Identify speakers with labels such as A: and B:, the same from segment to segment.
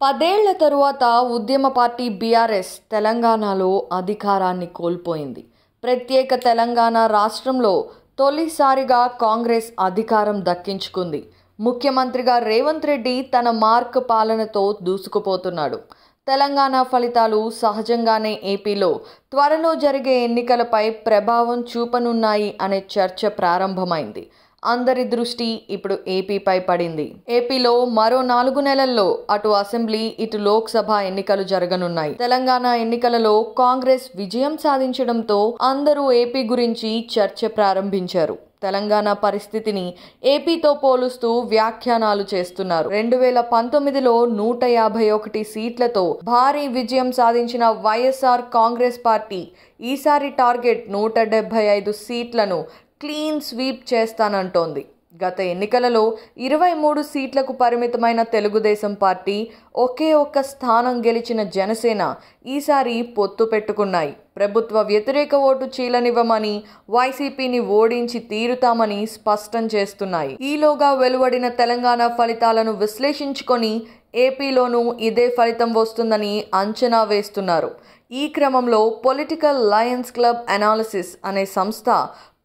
A: 10 ఏళ్ల తరువాత ఉద్యమ పార్టీ బీఆర్ఎస్ తెలంగాణలో అధికారాన్ని కోల్పోయింది. ప్రత్యేక తెలంగాణ రాష్ట్రంలో తొలిసారిగా కాంగ్రెస్ అధికారం దక్కించుకుంది. ముఖ్యమంత్రిగా రేవంత్ రెడ్డి తన మార్క్ పాలనతో దూసుకుపోతున్నాడు. తెలంగాణ ఫలితాలు సహజంగానే ఏపీలో త్వరలో జరిగే ఎన్నికలపై ప్రభావం చూపనున్నాయి అనే చర్చ ప్రారంభమైంది. అందరి దృష్టి ఇప్పుడు ఏపీపై పడింది. ఏపీలో మరో 4 నెలల్లో అటు అసెంబ్లీ ఇటు లోక్సభ ఎన్నికలు జరగనున్నాయి. తెలంగాణ ఎన్నికలలో కాంగ్రెస్ విజయం సాధించడంతో అందరూ ఏపీ గురించి చర్చ ప్రారంభించారు. తెలంగాణ పరిస్థితిని ఏపీతో పోలుస్తూ వ్యాఖ్యానాలు చేస్తున్నారు. 2019లో 151 సీట్లతో భారీ విజయం సాధించిన వైఎస్ఆర్ కాంగ్రెస్ పార్టీ ఈసారి టార్గెట్ 175 సీట్లను క్లీన్ స్వీప్ చేస్తానంటోంది. గత ఎన్నికలలో 23 సీట్లకు పరిమితమైన తెలుగుదేశం పార్టీ, ఒకే ఒక్క స్థానం గెలిచిన జనసేన ఈసారి పొత్తు పెట్టుకున్నాయి. ప్రభుత్వ వ్యతిరేక ఓటు చీలనివ్వమని, వైసీపీని ఓడించి తీరుతామని స్పష్టం చేస్తున్నాయి. ఈలోగా వెలువడిన తెలంగాణ ఫలితాలను విశ్లేషించుకొని ఏపీలోనూ ఇదే ఫలితం వస్తుందని అంచనా వేస్తున్నారు. ఈ క్రమంలో పొలిటికల్ లయన్స్ క్లబ్ అనాలిసిస్ అనే సంస్థ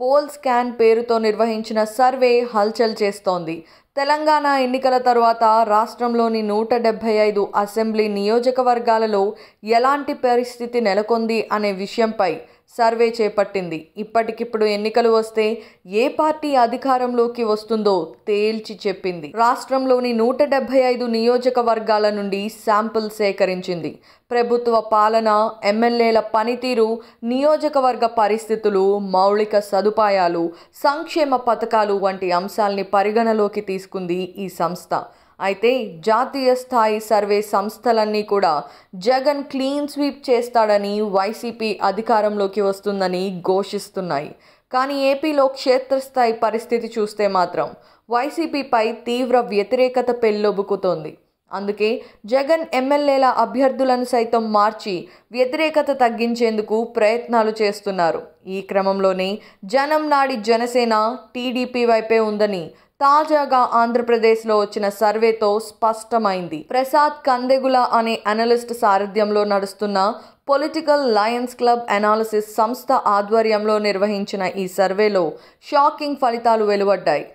A: పోల్ స్కాన్ పేరుతో నిర్వహించిన సర్వే హల్చల్ చేస్తోంది. తెలంగాణ ఎన్నికల తర్వాత రాష్ట్రంలోని 175 అసెంబ్లీ నియోజకవర్గాలలో ఎలాంటి పరిస్థితి నెలకొంది అనే విషయంపై సర్వే చేపట్టింది. ఇప్పటికిప్పుడు ఎన్నికలు వస్తే ఏ పార్టీ అధికారంలోకి వస్తుందో తేల్చి చెప్పింది. రాష్ట్రంలోని 175 నియోజకవర్గాల నుండి శాంపిల్ సేకరించింది. ప్రభుత్వ పాలన, ఎమ్మెల్యేల పనితీరు, నియోజకవర్గ పరిస్థితులు, మౌలిక సదుపాయాలు, సంక్షేమ పథకాలు వంటి అంశాల్ని పరిగణలోకి తీసుకుంది ఈ సంస్థ. అయితే జాతీయ స్థాయి సర్వే సంస్థలన్నీ కూడా జగన్ క్లీన్ స్వీప్ చేస్తాడని, వైసీపీ అధికారంలోకి వస్తుందని ఘోషిస్తున్నాయి. కానీ ఏపీలో క్షేత్రస్థాయి పరిస్థితి చూస్తే మాత్రం వైసీపీపై తీవ్ర వ్యతిరేకత పెల్లొబుకుతోంది. అందుకే జగన్ ఎమ్మెల్యేల అభ్యర్థులను సైతం మార్చి వ్యతిరేకత తగ్గించేందుకు ప్రయత్నాలు చేస్తున్నారు. ఈ క్రమంలోనే జనం నాడి జనసేన టీడీపీ వైపే ఉందని తాజాగా ఆంధ్రప్రదేశ్లో వచ్చిన సర్వేతో స్పష్టమైంది. ప్రసాద్ కందెగుల అనే అనలిస్ట్ సారథ్యంలో నడుస్తున్న పొలిటికల్ లయన్స్ క్లబ్ అనాలిసిస్ సంస్థ ఆధ్వర్యంలో నిర్వహించిన ఈ సర్వేలో షాకింగ్ ఫలితాలు వెలువడ్డాయి.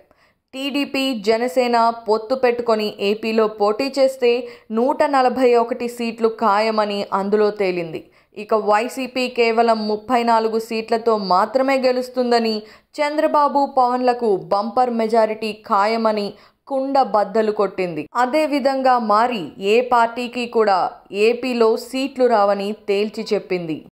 A: టీడీపీ, జనసేన పొత్తు పెట్టుకొని ఏపీలో పోటీ చేస్తే 141 సీట్లు ఖాయమని అందులో తేలింది. ఇక వైసీపీ కేవలం 34 సీట్లతో మాత్రమే గెలుస్తుందని, చంద్రబాబు, పవన్లకు బంపర్ మెజారిటీ ఖాయమని కుండ బద్దలు కొట్టింది. అదే విధంగా మారి ఏ పార్టీకి కూడా ఏపీలో సీట్లు రావని తేల్చి చెప్పింది.